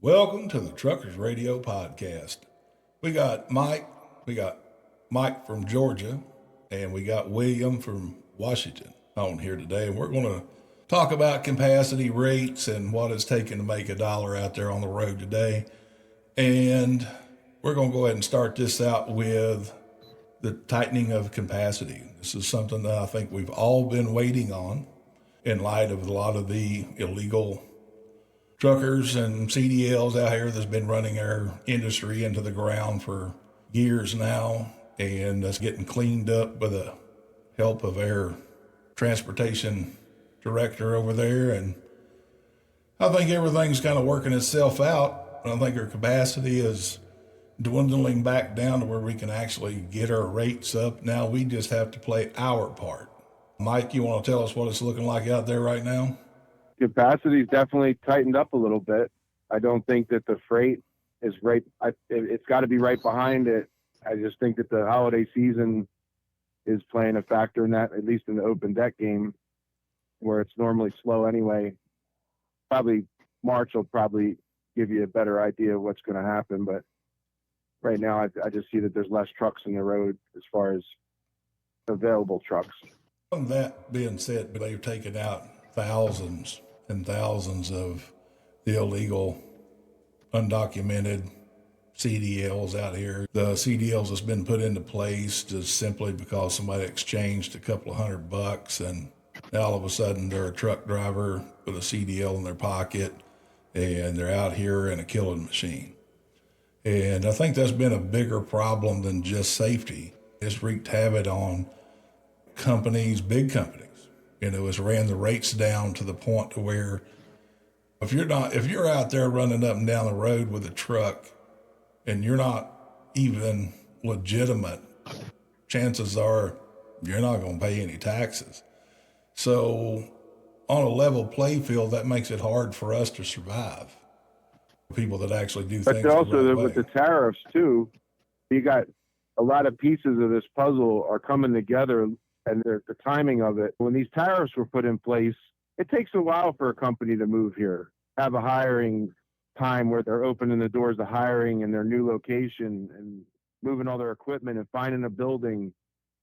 Welcome to the Truckers Radio Podcast. We got Mike from Georgia, and we got William from Washington on here today. And we're going to talk about capacity rates and what it's taking to make a dollar out there on the road today. And we're going to go ahead and start this out with the tightening of capacity. This is something that I think we've all been waiting on in light of a lot of the illegal truckers and CDLs out here that's been running our industry into the ground for years now, and that's getting cleaned up with the help of our transportation director over there. And I think everything's kind of working itself out. I think our capacity is dwindling back down to where we can actually get our rates up. Now we just have to play our part. Mike, you want to tell us what it's looking like out there right now? Capacity's definitely tightened up a little bit. I don't think that the freight is right. It's got to be right behind it. I just think that the holiday season is playing a factor in that, at least in the open deck game, where it's normally slow anyway. Probably March will probably give you a better idea of what's going to happen. But right now, I just see that there's less trucks in the road as far as available trucks. That being said, they've taken out thousands and thousands of the illegal, undocumented CDLs out here. The CDLs has been put into place just simply because somebody exchanged a couple of $100, and now all of a sudden they're a truck driver with a CDL in their pocket, and they're out here in a killing machine. And I think that's been a bigger problem than just safety. It's wreaked havoc on companies, big companies. It's ran the rates down to the point to where if you're out there running up and down the road with a truck and you're not even legitimate, chances are you're not going to pay any taxes. So on a level play field, that makes it hard for us to survive. People that actually do things. But also the right with way. the tariffs too, you got a lot of pieces of this puzzle are coming together. And the timing of it, when these tariffs were put in place, it takes a while for a company to move here, have a hiring time where they're opening the doors to hiring in their new location and moving all their equipment and finding a building.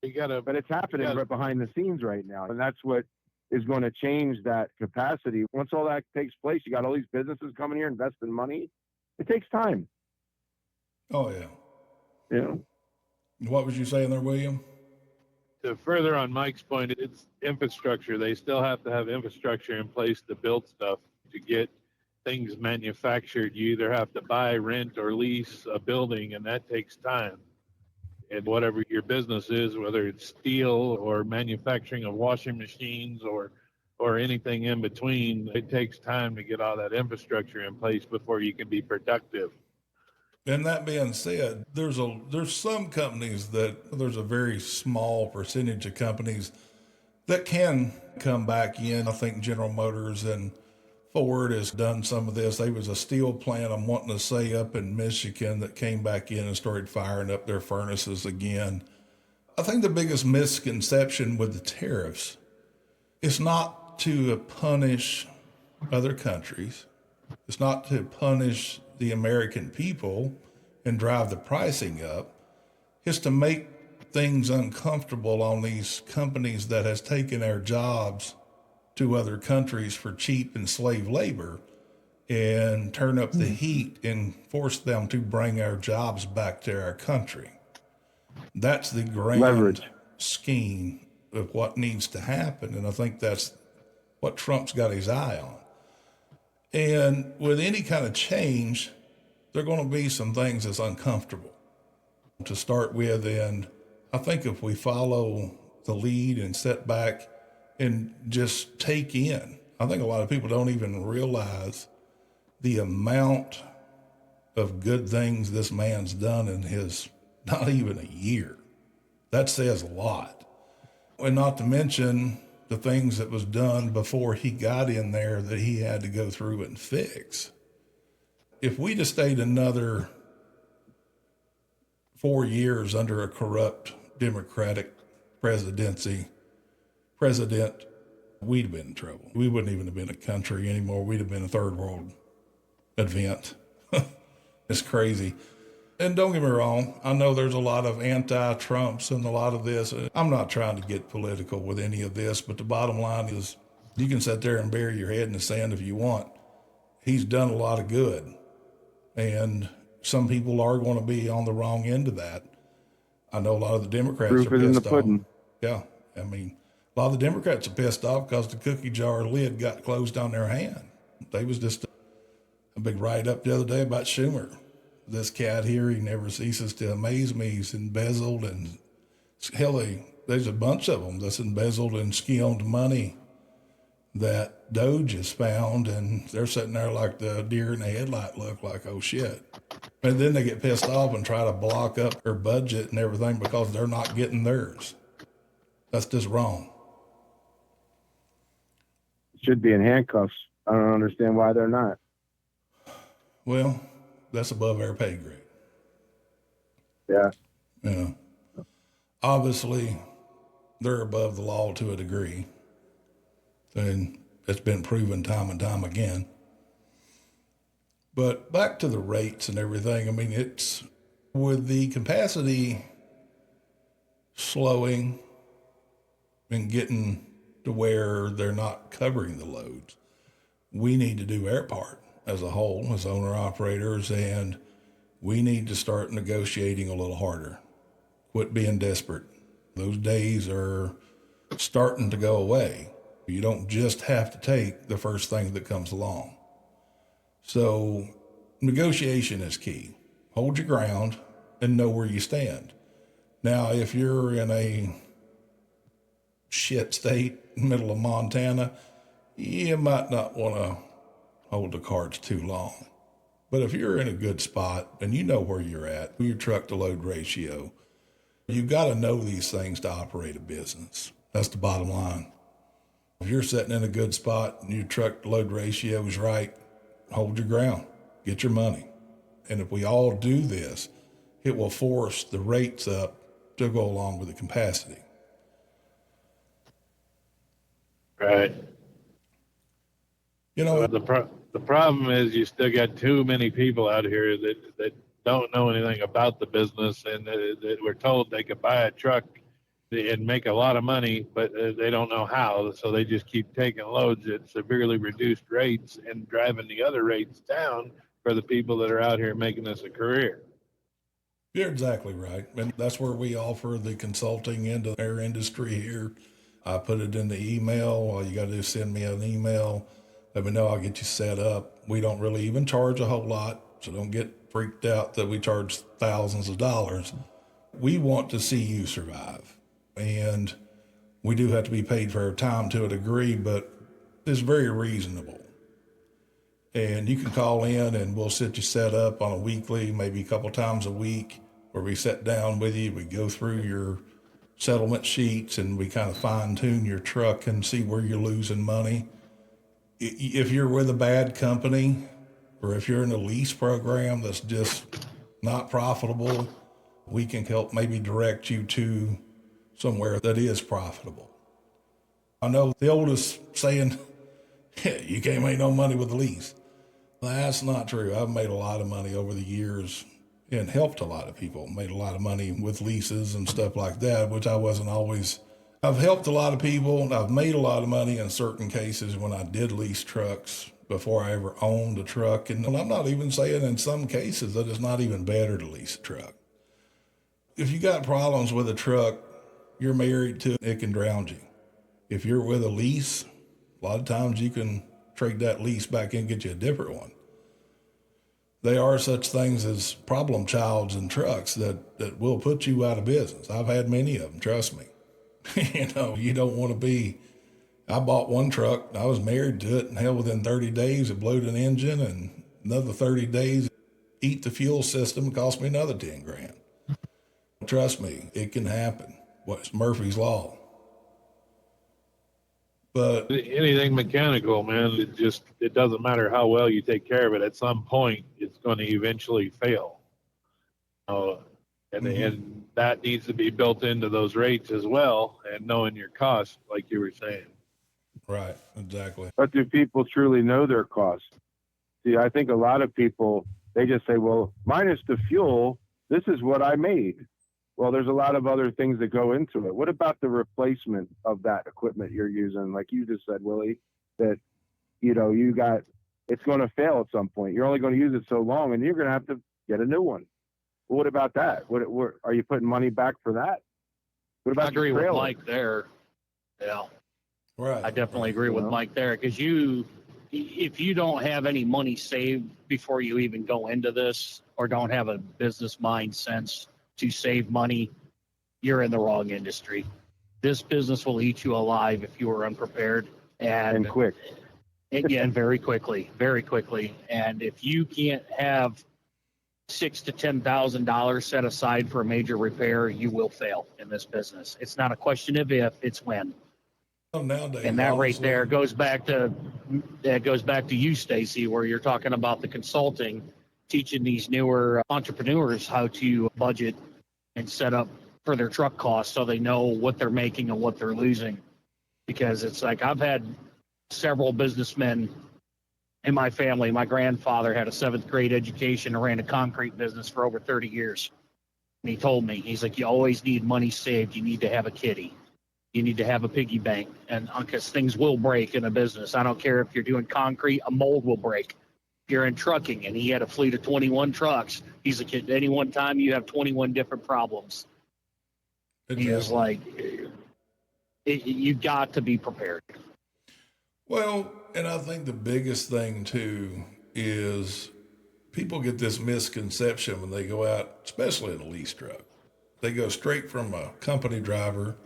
But it's happening right behind the scenes right now. And that's what is going to change that capacity. Once all that takes place, you got all these businesses coming here, investing money. It takes time. Oh, yeah. Yeah. What was you saying there, William? To further on Mike's point, it's infrastructure. They still have to have infrastructure in place to build stuff, to get things manufactured. You either have to buy, rent, or lease a building, and that takes time. And whatever your business is, whether it's steel or manufacturing of washing machines or anything in between, it takes time to get all that infrastructure in place before you can be productive. And that being said, there's some companies there's a very small percentage of companies that can come back in. I think General Motors and Ford has done some of this. There was a steel plant, I'm wanting to say, up in Michigan that came back in and started firing up their furnaces again. I think the biggest misconception with the tariffs is not to punish other countries. It's not to punish the American people and drive the pricing up. It's to make things uncomfortable on these companies that has taken our jobs to other countries for cheap and slave labor and turn up the heat and force them to bring our jobs back to our country. That's the grand Leverage scheme of what needs to happen. And I think that's what Trump's got his eye on. And with any kind of change, there are going to be some things that's uncomfortable to start with. And I think if we follow the lead and sit back and just take in, I think a lot of people don't even realize the amount of good things this man's done in his not even a year. That says a lot. And not to mention the things that was done before he got in there that he had to go through and fix. If we just stayed another 4 years under a corrupt Democratic president, we'd have been in trouble. We wouldn't even have been a country anymore. We'd have been a third world event. It's crazy. And don't get me wrong, I know there's a lot of anti-Trumps and a lot of this. I'm not trying to get political with any of this, but the bottom line is you can sit there and bury your head in the sand if you want. He's done a lot of good. And some people are going to be on the wrong end of that. I know a lot of the Democrats Proof are is in the pissed off. pudding. Yeah. I mean, a lot of the Democrats are pissed off because the cookie jar lid got closed on their hand. They was just a big write-up the other day about Schumer. This cat here, he never ceases to amaze me. He's embezzled and hell, there's a bunch of them that's embezzled and skimmed money that Doge has found, and they're sitting there like the deer in the headlight look like, oh shit. And then they get pissed off and try to block up their budget and everything because they're not getting theirs. That's just wrong. Should be in handcuffs. I don't understand why they're not. Well, that's above our pay grade. Yeah. You know, obviously they're above the law to a degree, and it's been proven time and time again. But back to the rates and everything, I mean, it's with the capacity slowing and getting to where they're not covering the loads, we need to do our part as a whole, as owner operators, and we need to start negotiating a little harder. Quit being desperate. Those days are starting to go away. You don't just have to take the first thing that comes along. So negotiation is key. Hold your ground and know where you stand. Now, if you're in a shit state, middle of Montana, you might not want to hold the cards too long. But if you're in a good spot and you know where you're at, your truck to load ratio, you've got to know these things to operate a business. That's the bottom line. If you're sitting in a good spot and your truck to load ratio is right, hold your ground, get your money. And if we all do this, it will force the rates up to go along with the capacity. Right. You know, The problem is you still got too many people out here that don't know anything about the business, and that were told they could buy a truck and make a lot of money, but they don't know how. So they just keep taking loads at severely reduced rates and driving the other rates down for the people that are out here making this a career. you're exactly right. And that's where we offer the consulting into our industry here. I put it in the email. All you got to do is send me an email. Let me know. I'll get you set up. We don't really even charge a whole lot, so don't get freaked out that we charge thousands of dollars. We want to see you survive. And we do have to be paid for our time to a degree, but it's very reasonable. And you can call in and we'll set you set up on a weekly, maybe a couple times a week, where we sit down with you. We go through your settlement sheets and we kind of fine tune your truck and see where you're losing money. If you're with a bad company, or if you're in a lease program that's just not profitable, we can help maybe direct you to somewhere that is profitable. I know the oldest saying, you can't make no money with a lease. That's not true. I've made a lot of money over the years and helped a lot of people, made a lot of money with leases and stuff like that, which I wasn't always. I've helped a lot of people, and I've made a lot of money in certain cases when I did lease trucks before I ever owned a truck. And I'm not even saying in some cases that it's not even better to lease a truck. If you got problems with a truck, you're married to it, it can drown you. If you're with a lease, a lot of times you can trade that lease back in and get you a different one. There are such things as problem childs in trucks that will put you out of business. I've had many of them, trust me. You don't want to be. I bought one truck, I was married to it, and hell, within 30 days it blew an engine, and another 30 days eat the fuel system, cost me another 10 grand. Trust me, it can happen. What's Murphy's Law? But Anything mechanical, man, it doesn't matter how well you take care of it. At some point, it's going to eventually fail. And that needs to be built into those rates as well, and knowing your costs, like you were saying. right, exactly. But do people truly know their costs? See, I think a lot of people They just say, well, minus the fuel, this is what I made. Well, there's a lot of other things that go into it. What about the replacement of that equipment you're using? Like you just said, Willie, that, it's going to fail at some point. You're only going to use it so long, and you're going to have to get a new one. Well, what about that? What are you putting money back for that? What about I agree with Mike there. Yeah. Right. I definitely agree with Mike there, because if you don't have any money saved before you even go into this, or don't have a business mind sense to save money, you're in the wrong industry. This business will eat you alive if you are unprepared and quick. Again, very quickly. And if you can't have $6,000 to $10,000 set aside for a major repair, you will fail in this business. It's not a question of if, it's when. Well, nowadays, And that right honestly, there goes back to you, Stacy, where you're talking about the consulting, teaching these newer entrepreneurs how to budget and set up for their truck costs so they know what they're making and what they're losing. Because it's like, I've had several businessmen in my family. My grandfather had a 7th grade education and ran a concrete business for over 30 years. And he told me, he's like, you always need money saved. You need to have a kitty. You need to have a piggy bank, and because things will break in a business. I don't care if you're doing concrete, a mold will break. If you're in trucking, and he had a fleet of 21 trucks, he's like, at any one time you have 21 different problems. exactly. He was like, you got to be prepared. Well, and I think the biggest thing too is people get this misconception when they go out, especially in a lease truck. They go straight from a company driver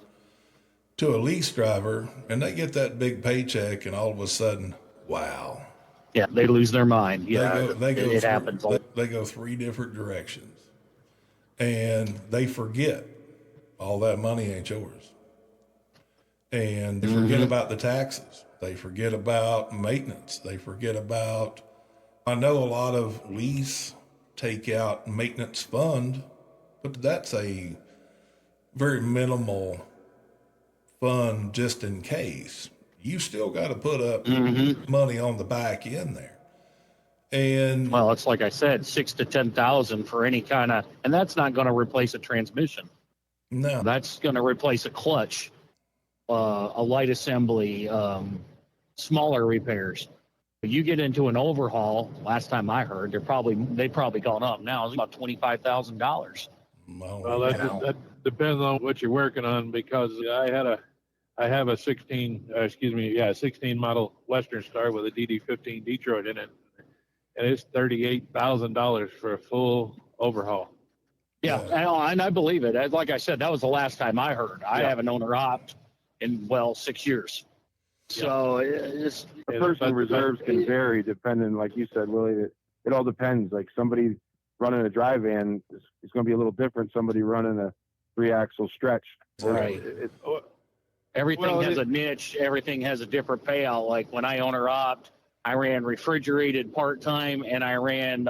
to a lease driver, and they get that big paycheck, and all of a sudden, wow. Yeah, they lose their mind. Yeah, it happens. They go 3 different directions, and they forget all that money ain't yours. And they forget about the taxes. They forget about maintenance. They forget about, I know a lot of lease take out maintenance fund, but that's a very minimal fund just in case. You still got to put up money on the back end there. And well, it's like I said, 6,000 to 10,000 for any kind of, and that's not going to replace a transmission. no, That's going to replace a clutch, a light assembly, smaller repairs. But you get into an overhaul. Last time I heard, they've probably gone up now. It's about $25,000. Well, that depends on what you're working on, because I have a 16 model Western Star with a DD15 Detroit in it, and it's $38,000 for a full overhaul. Yeah, and I believe it. Like I said, that was the last time I heard. I haven't owner opt in 6 years. So it's a person reserves can vary depending, like you said, Willie. It all depends. Like somebody running a dry van is going to be a little different. Somebody running a 3-axle stretch. Right. Everything has a niche. Everything has a different payout. Like when I owner opt, I ran refrigerated part-time, and I ran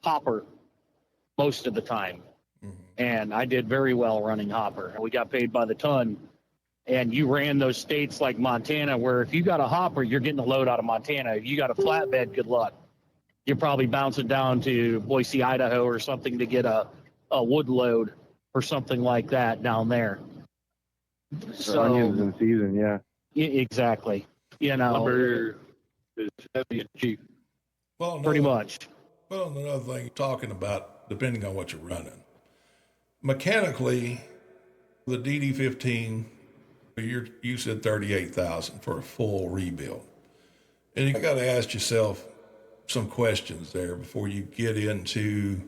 hopper most of the time. And I did very well running hopper. We got paid by the ton. And you ran those states like Montana, where if you got a hopper, you're getting a load out of Montana. If you got a flatbed, good luck. You're probably bouncing down to Boise, Idaho or something to get a wood load or something like that down there. So onions in season, yeah. Exactly. Lumber is heavy and cheap. well, pretty much. Well, another thing, talking about depending on what you're running. Mechanically, the DD15, you said 38,000 for a full rebuild, and you got to ask yourself some questions there before you get into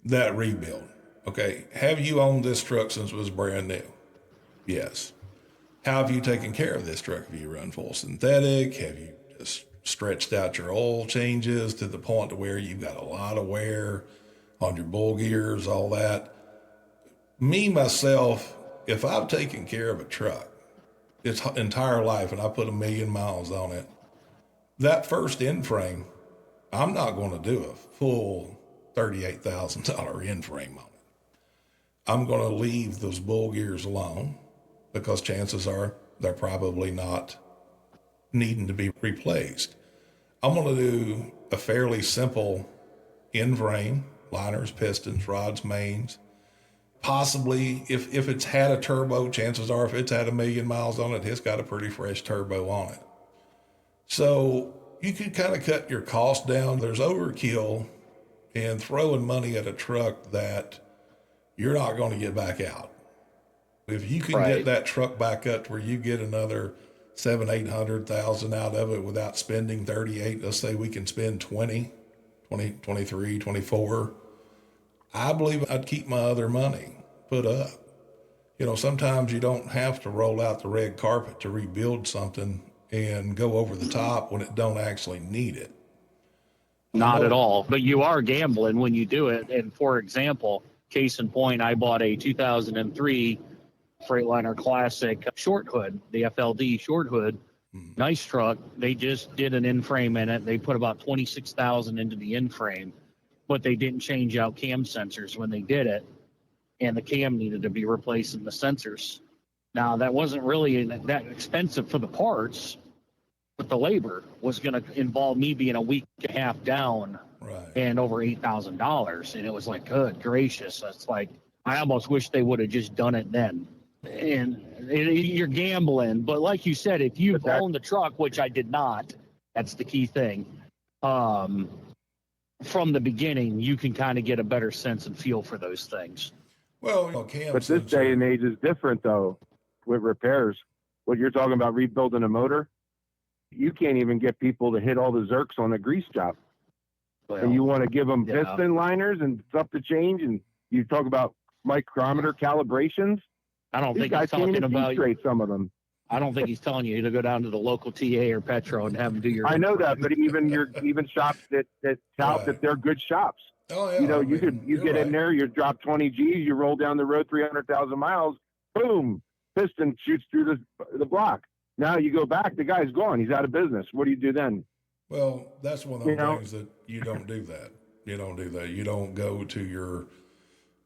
that rebuild. Okay, have you owned this truck since it was brand new? Yes. How have you taken care of this truck? Have you run full synthetic? Have you just stretched out your oil changes to the point to where you've got a lot of wear on your bull gears, all that? Me, myself, if I've taken care of a truck its entire life and I put 1 million miles on it, that first end frame, I'm not going to do a full $38,000 end frame on it. I'm going to leave those bull gears alone, because chances are they're probably not needing to be replaced. I'm going to do a fairly simple in frame, liners, pistons, rods, mains. Possibly, if it's had a turbo, chances are if it's had 1,000,000 miles on it, it's got a pretty fresh turbo on it. So you can kind of cut your cost down. There's overkill in throwing money at a truck that you're not going to get back out. If you can get that truck back up to where you get another 700,000-800,000 out of it without spending 38, let's say we can spend 20, 23, 24. I believe I'd keep my other money put up. Sometimes you don't have to roll out the red carpet to rebuild something and go over the top when it don't actually need it. Not at all. But you are gambling when you do it. And for example, case in point, I bought a 2003 Freightliner Classic short hood, the FLD short hood. Nice truck. They just did an in-frame in it. They put about 26,000 into the in-frame, but they didn't change out cam sensors when they did it. And the cam needed to be replaced in the sensors. Now, that wasn't really that expensive for the parts, but the labor was going to involve me being a week and a half down and over $8,000. And it was like, good gracious. It's like, I almost wish they would have just done it then. And you're gambling. But like you said, if you've owned the truck, which I did not, that's the key thing. From the beginning, you can kind of get a better sense and feel for those things. Well, but this day and age is different, though, with repairs. What you're talking about, rebuilding a motor, you can't even get people to hit all the zerks on a grease job. Well, and you want to give them piston liners and stuff to change, and you talk about micrometer calibrations. I don't think he's talking about some of them. I don't think he's telling you to go down to the local TA or Petro and have them do your. I know that, but even shops that tout that they're good shops. Oh yeah. You get in there, you drop 20 G's, you roll down the road 300,000 miles, boom, piston shoots through the block. Now you go back, the guy's gone, he's out of business. What do you do then? Well, that's one of the things that you don't do that. You don't do that. You don't go to your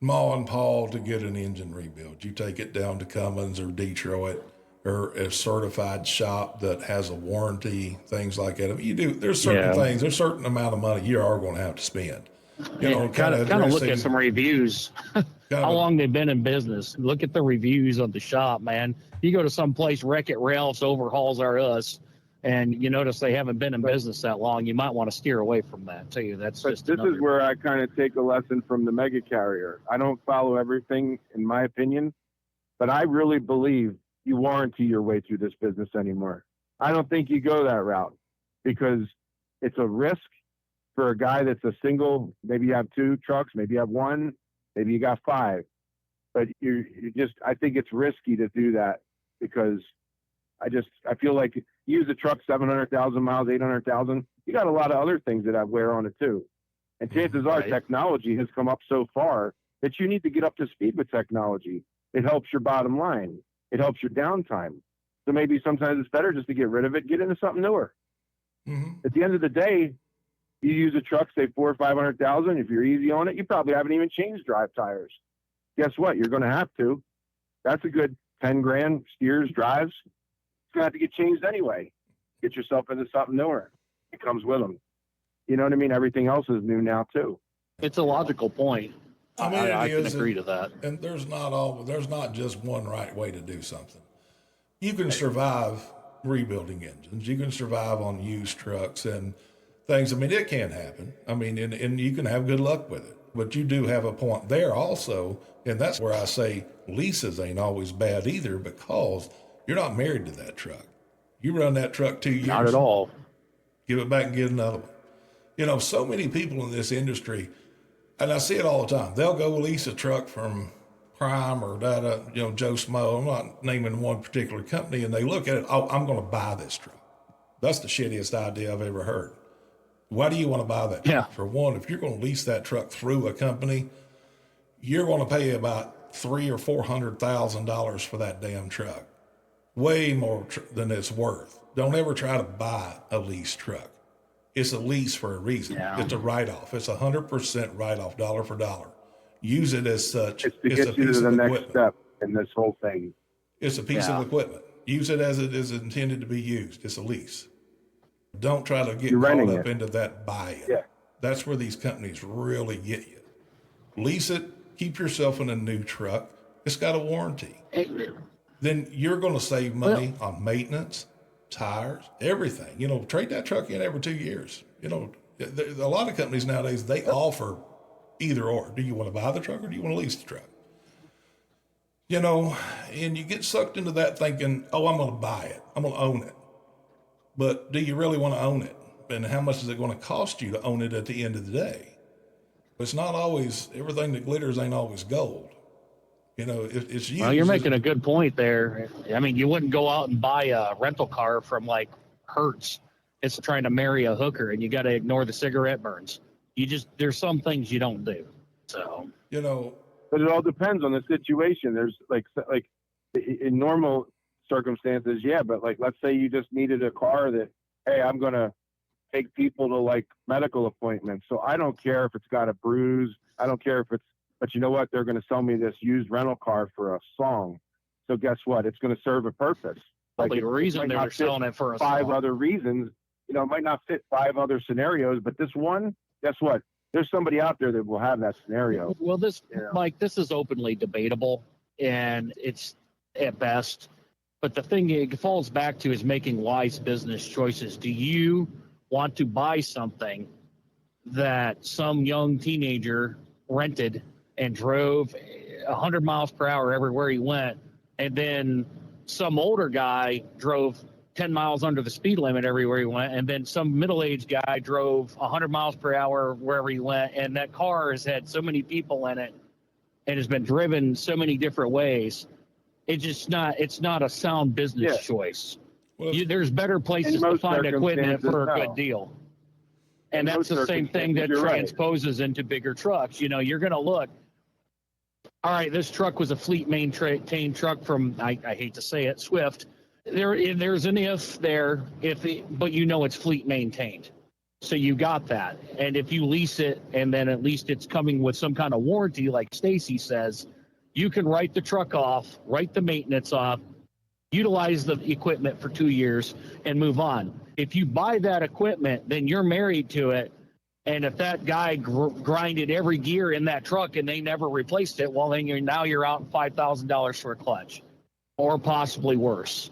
Ma and Pa to get an engine rebuilt. You take it down to Cummins or Detroit or a certified shop that has a warranty, things like that. You do. There's certain things. There's a certain amount of money you are going to have to spend. Kind of look at some reviews. How long they've been in business. Look at the reviews of the shop, man. You go to some place, Wreck-It Ralph's, Overhauls R Us, and you notice they haven't been in business that long. You might want to steer away from that too. This is where I kind of take a lesson from the mega carrier. I don't follow everything, in my opinion, but I really believe you warranty your way through this business anymore. I don't think you go that route because it's a risk for a guy that's a single. Maybe you have 2 trucks, maybe you have 1, maybe you got 5, but I think it's risky to do that because I feel like you use a truck 700,000 miles, 800,000. You got a lot of other things that have wear on it too. And chances are technology has come up so far that you need to get up to speed with technology. It helps your bottom line. It helps your downtime. So maybe sometimes it's better just to get rid of it, get into something newer. Mm-hmm. At the end of the day, you use a truck, say 400,000 or 500,000. If you're easy on it, you probably haven't even changed drive tires. Guess what? You're going to have to. That's a good 10 grand steers, drives. It's going to have to get changed anyway. Get yourself into something newer. It comes with them. You know what I mean? Everything else is new now too. It's a logical point. I can agree to that. And there's not just one right way to do something. You can survive rebuilding engines. You can survive on used trucks and things. I mean, it can happen. I mean, and you can have good luck with it. But you do have a point there also, and that's where I say leases ain't always bad either because you're not married to that truck. You run that truck 2 years. Not at all. Give it back and get another one. So many people in this industry, and I see it all the time. They'll go lease a truck from Prime or Joe Smo. I'm not naming one particular company, and they look at it. Oh, I'm going to buy this truck. That's the shittiest idea I've ever heard. Why do you want to buy that? Yeah. For one, if you're going to lease that truck through a company, you're going to pay about $300,000 or $400,000 for that damn truck. Way more than it's worth. Don't ever try to buy a leased truck. It's a lease for a reason. Yeah. It's a write-off. It's 100% write-off, dollar for dollar. Use it as such. It's to get you to the next step in this whole thing. It's a piece of equipment. Use it as it is intended to be used. It's a lease. Don't try to get caught up into that buy-in. Yeah. That's where these companies really get you. Lease it, keep yourself in a new truck. It's got a warranty. Then you're going to save money on maintenance, tires, everything. You know, trade that truck in every 2 years. You know, a lot of companies nowadays, they offer either or. Do you want to buy the truck or do you want to lease the truck? You know, and you get sucked into that thinking, oh, I'm going to buy it. I'm going to own it. But do you really want to own it? And how much is it going to cost you to own it at the end of the day? It's not always, everything that glitters ain't always gold. You know, it's used. Well, you're making a good point there. I mean, you wouldn't go out and buy a rental car from like Hertz. It's trying to marry a hooker, and you got to ignore the cigarette burns. There's some things you don't do. So, you know, but it all depends on the situation. There's like in normal circumstances, yeah, but like let's say you just needed a car that, hey, I'm gonna take people to like medical appointments, so I don't care if it's got a bruise. I don't care if it's, but you know what? They're going to sell me this used rental car for a song. So guess what? It's going to serve a purpose. like the reason they were selling it for a five song. other reasons, you know, it might not fit 5 other scenarios, but this one, guess what? There's somebody out there that will have that scenario. Well, this, Yeah. Mike, this is openly debatable, and it's at best. But the thing it falls back to is making wise business choices. Do you want to buy something that some young teenager rented and drove 100 miles per hour everywhere he went, and then some older guy drove 10 miles under the speed limit everywhere he went, and then some middle-aged guy drove 100 miles per hour wherever he went, and that car has had so many people in it and has been driven so many different ways? It's not a sound business choice. well, There's better places to find equipment for a good deal. And In that's most the same thing that circumstances, you're right. transposes into bigger trucks. You know, you're going to look, all right, this truck was a fleet maintained truck from, I hate to say it, Swift. There's an if there, but you know it's fleet maintained. So you got that. And if you lease it and then at least it's coming with some kind of warranty, like Stacy says, you can write the truck off, write the maintenance off, utilize the equipment for 2 years, and move on. If you buy that equipment, then you're married to it. And if that guy grinded every gear in that truck and they never replaced it, well, then you're out $5,000 for a clutch, or possibly worse.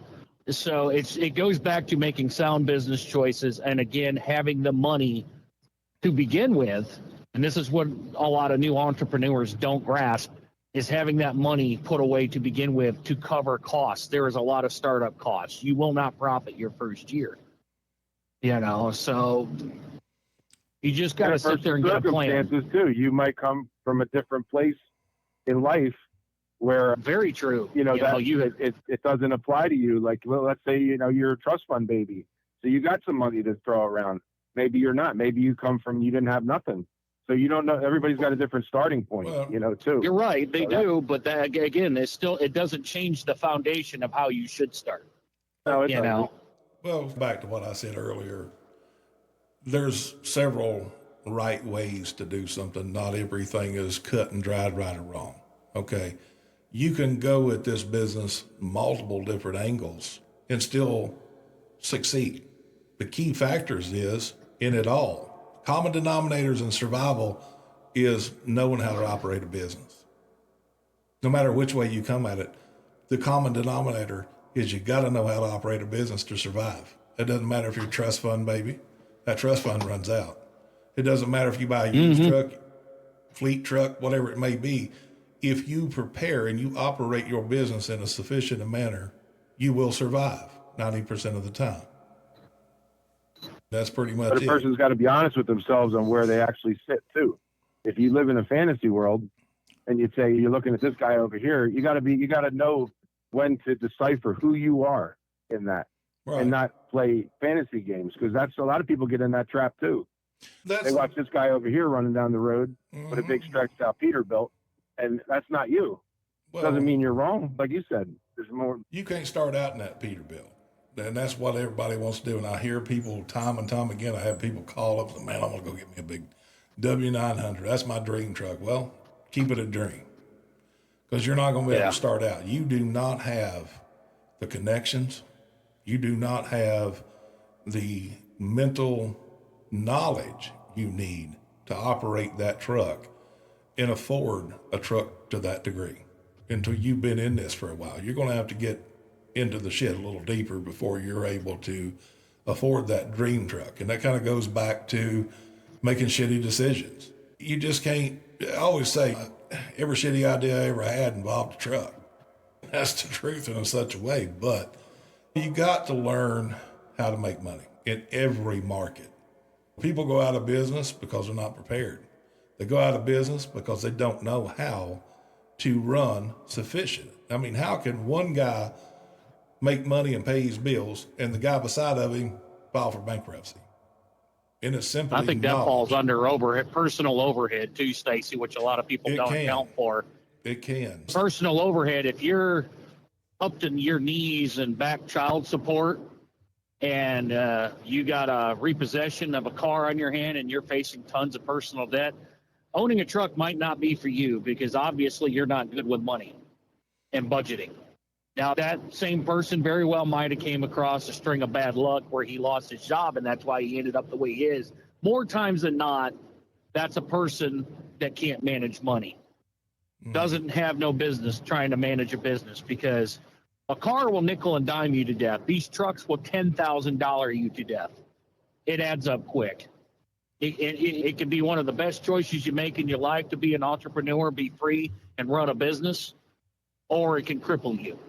So it goes back to making sound business choices, and again, having the money to begin with. And this is what a lot of new entrepreneurs don't grasp, is having that money put away to begin with to cover costs. There is a lot of startup costs. You will not profit your first year. You know, so you just got to sit there and get a plan. Circumstances too. You might come from a different place in life where, Very true. you know, it doesn't apply to you. Like, well, let's say, you know, you're a trust fund baby, so you got some money to throw around. Maybe you're not. Maybe you come from, you didn't have nothing. So you don't know. Everybody's got a different starting point, you know, too. You're right. They do. But that, again, it doesn't change the foundation of how you should start. No, it You doesn't. know, well, back to what I said earlier, there's several right ways to do something. Not everything is cut and dried, right or wrong. Okay. You can go at this business multiple different angles and still succeed. The key factors is in it all. Common denominators in survival is knowing how to operate a business. No matter which way you come at it, the common denominator is you got to know how to operate a business to survive. It doesn't matter if you're a trust fund baby. That trust fund runs out. It doesn't matter if you buy a used truck, fleet truck, whatever it may be. If you prepare and you operate your business in a sufficient manner, you will survive 90% of the time. That's pretty much But a it. person's got to be honest with themselves on where they actually sit too. If you live in a fantasy world and you say you're looking at this guy over here, you got to know when to decipher who you are in that, Right. and not play fantasy games, because that's a lot of people get in that trap too. They watch this guy over here running down the road with a big stretched out Peterbilt, and that's not you. Well, Doesn't mean you're wrong, like you said. There's more. you can't start out in that Peterbilt. And that's what everybody wants to do. And I hear people time and time again, I have people call up and say, man, I'm going to go get me a big W900. That's my dream truck. Well, keep it a dream, because you're not going to be able to start out. You do not have the connections. You do not have the mental knowledge you need to operate that truck and afford a truck to that degree until you've been in this for a while. You're going to have to get into the shit a little deeper before you're able to afford that dream truck. And that kind of goes back to making shitty decisions. You just can't. I always say every shitty idea I ever had involved a truck. That's the truth in such a way. But you got to learn how to make money in every market. People go out of business because they're not prepared. They go out of business because they don't know how to run sufficient. I mean, how can one guy make money and pay his bills and the guy beside of him file for bankruptcy? And it's simply I think that falls under overhead, personal overhead too, Stacy, which a lot of people don't account for. It can. Personal overhead, if you're up to your knees in back child support and you got a repossession of a car on your hand and you're facing tons of personal debt, owning a truck might not be for you because obviously you're not good with money and budgeting. Now, that same person very well might have came across a string of bad luck where he lost his job, and that's why he ended up the way he is. More times than not, that's a person that can't manage money. Doesn't have no business trying to manage a business because a car will nickel and dime you to death. These trucks will $10,000 you to death. It adds up quick. It can be one of the best choices you make in your life to be an entrepreneur, be free, and run a business, or it can cripple you.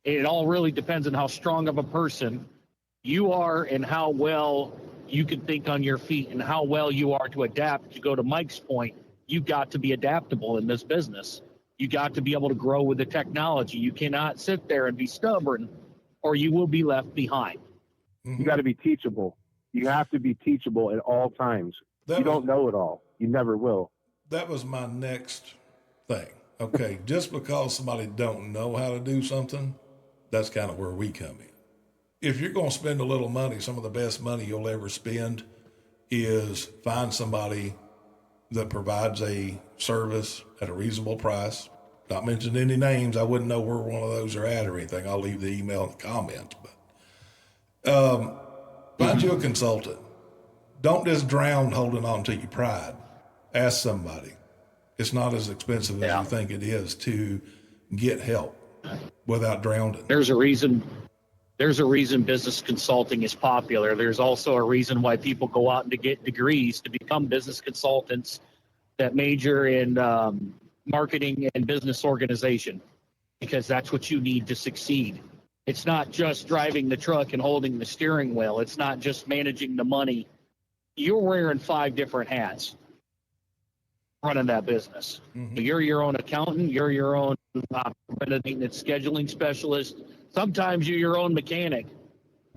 It all really depends on how strong of a person you are and how well you can think on your feet and how well you are to adapt. To go to Mike's point, you've got to be adaptable in this business. You got to be able to grow with the technology. You cannot sit there and be stubborn or you will be left behind. You got to be teachable. You have to be teachable at all times. You don't know it all. You never will. That was my next thing. Okay, just because somebody don't know how to do something, that's kind of where we come in. If you're going to spend a little money, some of the best money you'll ever spend is find somebody that provides a service at a reasonable price. Not mentioning any names. I wouldn't know where one of those are at or anything. I'll leave the email in the comments. But find you a consultant. Don't just drown holding on to your pride. Ask somebody. It's not as expensive as you think it is to get help without drowning. There's a reason business consulting is popular. There's also a reason why people go out and to get degrees to become business consultants that major in marketing and business organization, because that's what you need to succeed. It's not just driving the truck and holding the steering wheel. It's not just managing the money. You're wearing 5 different hats running that business. Mm-hmm. You're your own accountant. You're your own preventive maintenance scheduling specialist. Sometimes you're your own mechanic,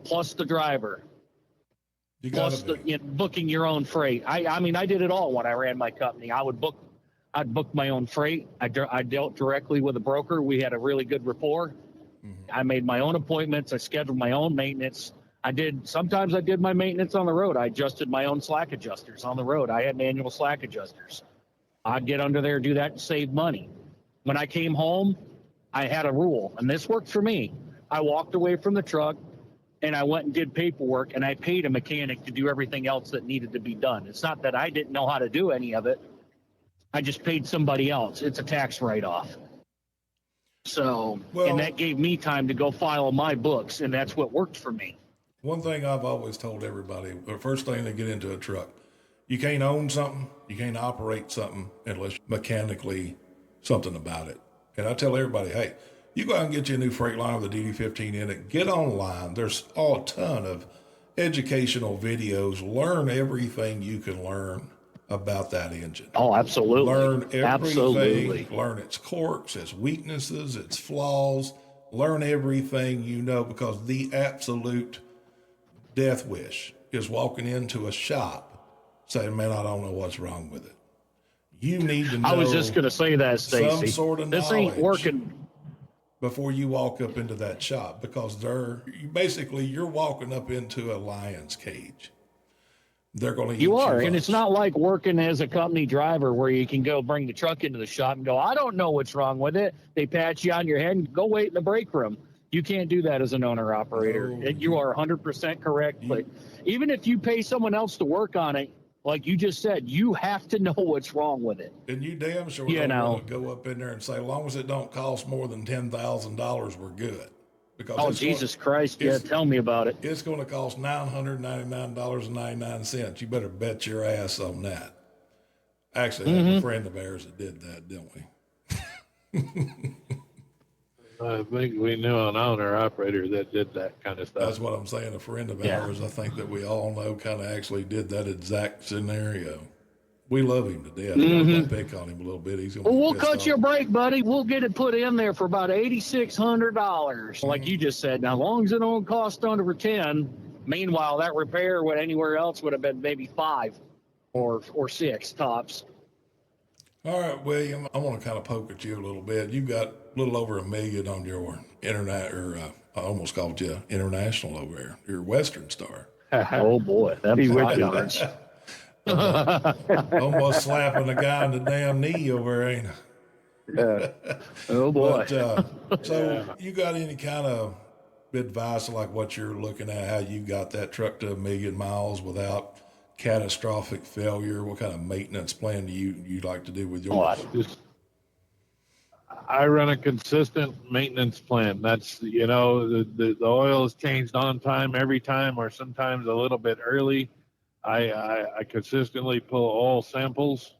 plus the driver, plus booking your own freight. I mean, I did it all when I ran my company. I'd book my own freight. I dealt directly with a broker. We had a really good rapport. Mm-hmm. I made my own appointments. I scheduled my own maintenance. Sometimes I did my maintenance on the road. I adjusted my own slack adjusters on the road. I had manual slack adjusters. I'd get under there, do that, and save money. When I came home, I had a rule, and this worked for me. I walked away from the truck, and I went and did paperwork, and I paid a mechanic to do everything else that needed to be done. It's not that I didn't know how to do any of it. I just paid somebody else. It's a tax write-off. So, and that gave me time to go file my books, and that's what worked for me. One thing I've always told everybody, the first thing they get into a truck, you can't own something, you can't operate something unless mechanically something about it. And I tell everybody, hey, you go out and get you a new Freightliner with a DD15 in it, get online. There's a ton of educational videos. Learn everything you can learn about that engine. Oh, absolutely. Learn everything. Absolutely. Learn its quirks, its weaknesses, its flaws. Learn everything you know, because the absolute death wish is walking into a shop saying, man, I don't know what's wrong with it. You need to know. I was just going to say that, Stacy. Some sort of this ain't working before you walk up into that shop, because you're walking up into a lion's cage. They're going to eat you are, and it's not like working as a company driver where you can go bring the truck into the shop and go, I don't know what's wrong with it. They pat you on your head and go wait in the break room. You can't do that as an owner-operator. You are 100% correct. But even if you pay someone else to work on it, like you just said, you have to know what's wrong with it. And you damn sure You don't know. want to go up in there and say, as long as it don't cost more than $10,000, we're good. Because Oh, it's Jesus Christ. Yeah, tell me about it. It's going to cost $999.99. You better bet your ass on that. Actually, I have a friend of ours that did that, didn't we? I think we knew an owner operator that did that kind of stuff. That's what I'm saying. A friend of ours, I think that we all know, kind of actually did that exact scenario. We love him to death. I'm going to pick on him a little bit. He's going to Well, be we'll pissed cut off. you a break, buddy. We'll get it put in there for about $8,600. Like you just said. Now, as long as it don't cost under 10, meanwhile, that repair would anywhere else would have been maybe 5 or 6 tops. All right, William, I want to kind of poke at you a little bit. You've got a little over $1 million on your internet, or I almost called you international over there. You're Western Star. Oh, boy. That's yards. Almost slapping a guy in the damn knee over there, ain't I? Yeah. Oh, boy. But, so you got any kind of advice like what you're looking at, how you got that truck to 1 million miles without catastrophic failure? What kind of maintenance plan do you like to do with yours? I run a consistent maintenance plan. That's, the oil is changed on time every time, or sometimes a little bit early. I consistently pull oil samples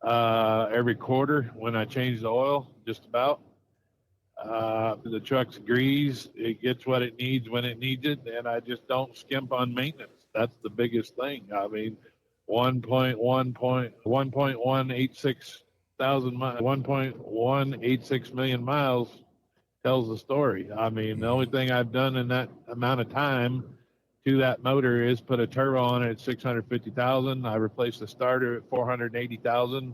every quarter when I change the oil, just about. The truck's greased. It gets what it needs when it needs it, and I just don't skimp on maintenance. That's the biggest thing. I mean, 1.186 million miles tells the story. I mean, the only thing I've done in that amount of time to that motor is put a turbo on it at 650,000. I replaced the starter at 480,000,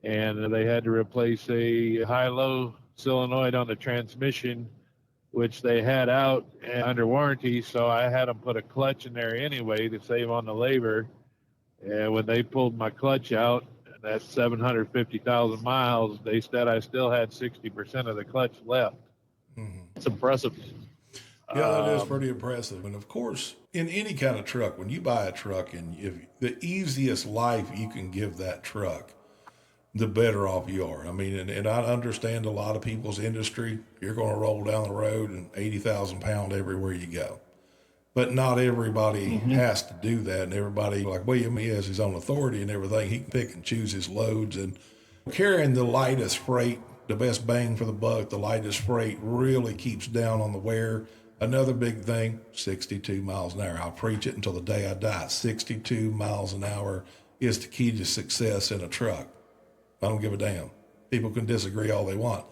and they had to replace a high-low solenoid on the transmission, which they had out under warranty. So I had them put a clutch in there anyway to save on the labor. And when they pulled my clutch out, that's 750,000 miles, they said I still had 60% of the clutch left. It's impressive. Yeah, that is pretty impressive. And of course, in any kind of truck, when you buy a truck, and if the easiest life you can give that truck, the better off you are. I mean, and I understand a lot of people's industry. You're going to roll down the road and 80,000 pound everywhere you go. But not everybody has to do that. And everybody, like William, he has his own authority and everything. He can pick and choose his loads. And carrying the lightest freight, the best bang for the buck, the lightest freight really keeps down on the wear. Another big thing, 62 miles an hour. I'll preach it until the day I die. 62 miles an hour is the key to success in a truck. I don't give a damn. People can disagree all they want.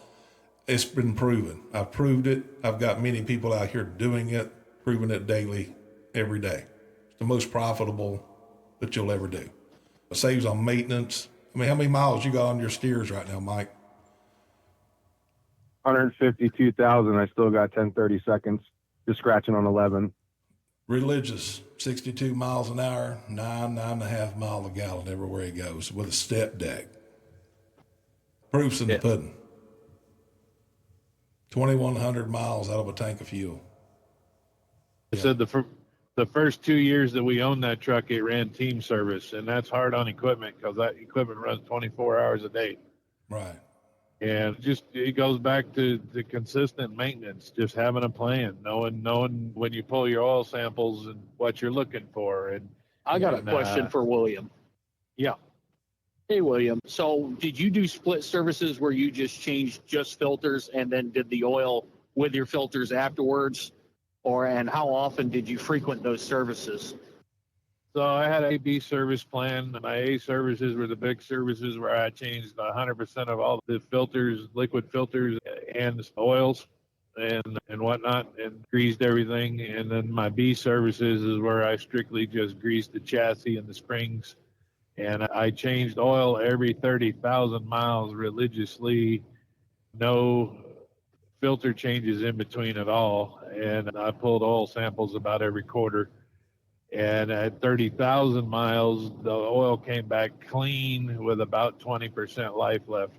It's been proven. I've proved it. I've got many people out here doing it, proving it daily, every day. It's the most profitable that you'll ever do. It saves on maintenance. I mean, how many miles you got on your steers right now, Mike? 152,000. I still got 10-30 seconds, just scratching on 11. Religious, 62 miles an hour, 9.5 miles a gallon everywhere he goes with a step deck. Proof's in the pudding. 2,100 miles out of a tank of fuel. I said the first 2 years that we owned that truck, it ran team service, and that's hard on equipment because that equipment runs 24 hours a day. Right. And it goes back to the consistent maintenance, just having a plan, knowing when you pull your oil samples and what you're looking for. And I got a question for William. Yeah. Hey, William. So did you do split services where you just changed just filters and then did the oil with your filters afterwards? And how often did you frequent those services? So I had a B service plan. My A services were the big services where I changed 100% of all the filters, liquid filters and oils and whatnot, and greased everything. And then my B services is where I strictly just greased the chassis and the springs. And I changed oil every 30,000 miles religiously. No filter changes in between at all. And I pulled oil samples about every quarter. And at 30,000 miles, the oil came back clean with about 20% life left.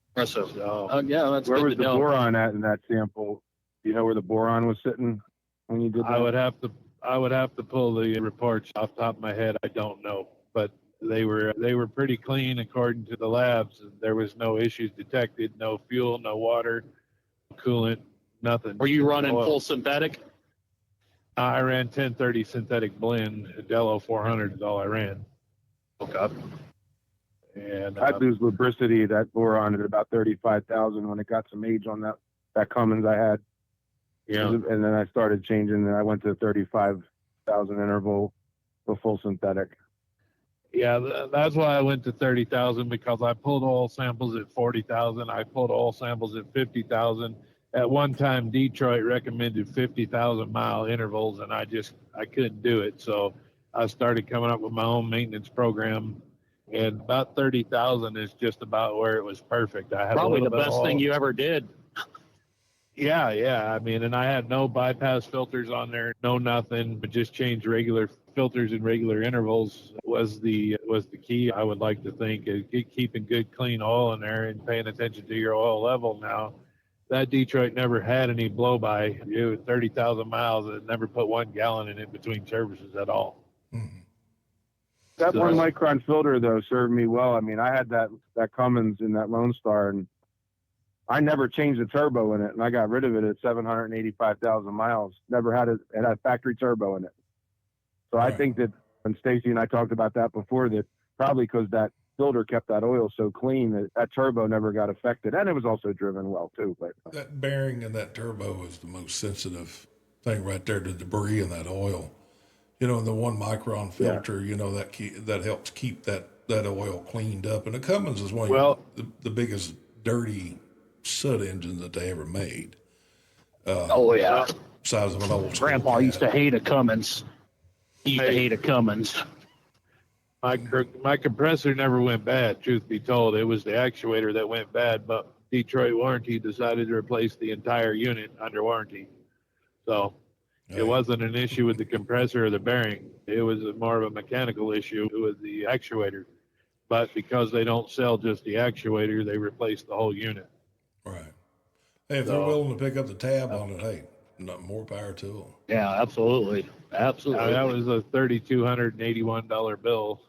Impressive. So, Yeah, that's Where good was to the know. boron at in that sample? Do you know where the boron was sitting when you did that? I would have I would have to pull the reports off the top of my head. I don't know, but they were pretty clean according to the labs. There was no issues detected, no fuel, no water, coolant, nothing. Were you running Oil. full synthetic? I ran 1030 synthetic blend. Delo 400 is all I ran. Okay. And I'd lose lubricity that bore on at about 35,000 when it got some age on that Cummins I had. yeah, And then I started changing, and I went to 35,000 interval with full synthetic. yeah, that's why I went to 30,000, because I pulled oil samples at 40,000. I pulled oil samples at 50,000. At one time, Detroit recommended 50,000 mile intervals, and I couldn't do it. So I started coming up with my own maintenance program, and about 30,000 is just about where it was perfect. I had Probably a the little bit best of thing oil. you ever did. Yeah. I mean, and I had no bypass filters on there, no nothing, but just change regular filters and regular intervals was the key. I would like to think is keeping good clean oil in there and paying attention to your oil level. Now, that Detroit never had any blow by. It was 30,000 miles and it never put 1 gallon in it between services at all. Mhm. That So- 1 micron filter though served me well. I mean, I had that Cummins in that Lone Star, and I never changed the turbo in it, and I got rid of it at 785,000 miles. Never had it had factory turbo in it. So I Right. think that when Stacy and I talked about that before, that probably because that filter kept that oil so clean that turbo never got affected, and it was also driven well too. But That bearing and that turbo is the most sensitive thing right there, the debris in that oil. You know, the 1 micron filter, you know, that helps keep that oil cleaned up. And the Cummins is one Well- of the biggest dirty soot engines that they ever made. Oh, yeah. Size of an old school Grandpa cat. used to hate a Cummins. He used to hate a Cummins. My compressor never went bad, truth be told. It was the actuator that went bad, but Detroit warranty decided to replace the entire unit under warranty. So it wasn't an issue with the compressor or the bearing. It was more of a mechanical issue with the actuator. But because they don't sell just the actuator, they replaced the whole unit. Right. Hey, if they're So- willing to pick up the tab on it, hey, not more power to them. Yeah, absolutely. Absolutely. That was a $3,281 bill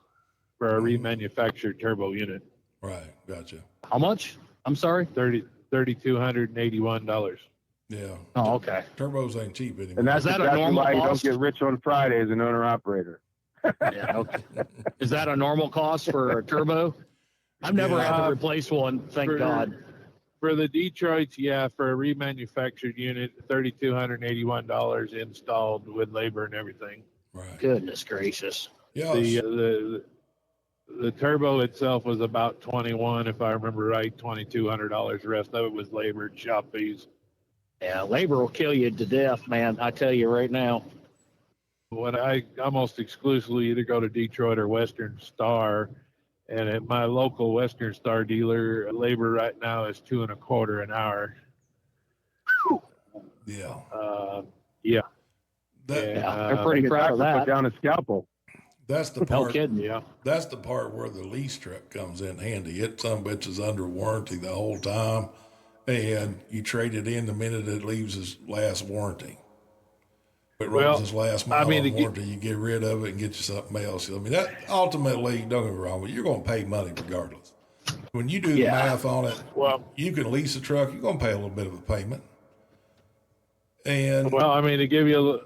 for a remanufactured turbo unit. Right. Gotcha. How much? I'm sorry? $3,281. Yeah. Oh, okay. Turbos ain't cheap anymore. and that's Is that a exactly normal why you don't cost? get rich on Friday as an owner operator. Yeah, okay. Is that a normal cost for a turbo? I've never had to replace one, thank God. For the Detroits, yeah, for a remanufactured unit, $3,281 installed with labor and everything. Right. Goodness gracious. Yeah. The turbo itself was about 21, if I remember right, $2,200. The rest of it was labor and shop fees. Yeah, labor will kill you to death, man. I tell you right now. When I almost exclusively either go to Detroit or Western Star, and at my local Western Star dealer, labor right now is $2.25 an hour. Yeah. Yeah. That, And, Yeah, they're pretty proud of Put that. down a scalpel. That's the No part. kidding. Yeah. That's the part where the lease truck comes in handy. It some bitch is under warranty the whole time, and you trade it in the minute it leaves its last warranty. If it runs Well, its last mile I mean, on warranty, you get rid of it and get you something else. I mean, that ultimately, don't get me wrong, but you're going to pay money regardless. When you do the Yeah. math on it, Well, you can lease a truck, you're going to pay a little bit of a payment. And well, I mean, to give you a little,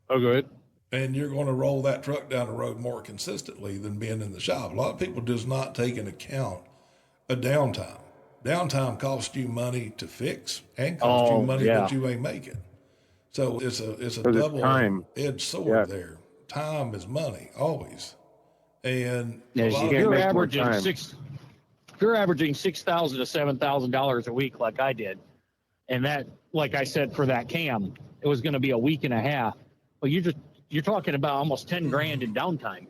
oh, go ahead. and you're going to roll that truck down the road more consistently than being in the shop. A lot of people does not take into account a downtime. Downtime costs you money to fix and costs you money that you ain't making. So it's a 'Cause it's double time. edged sword Yeah. there. Time is money always. And Yeah, a lot of can't you're make more averaging time. you're averaging $6,000 to $7,000 a week, like I did, and that, like I said, for that cam, it was going to be a week and a half. Well, you're talking about almost 10 grand in downtime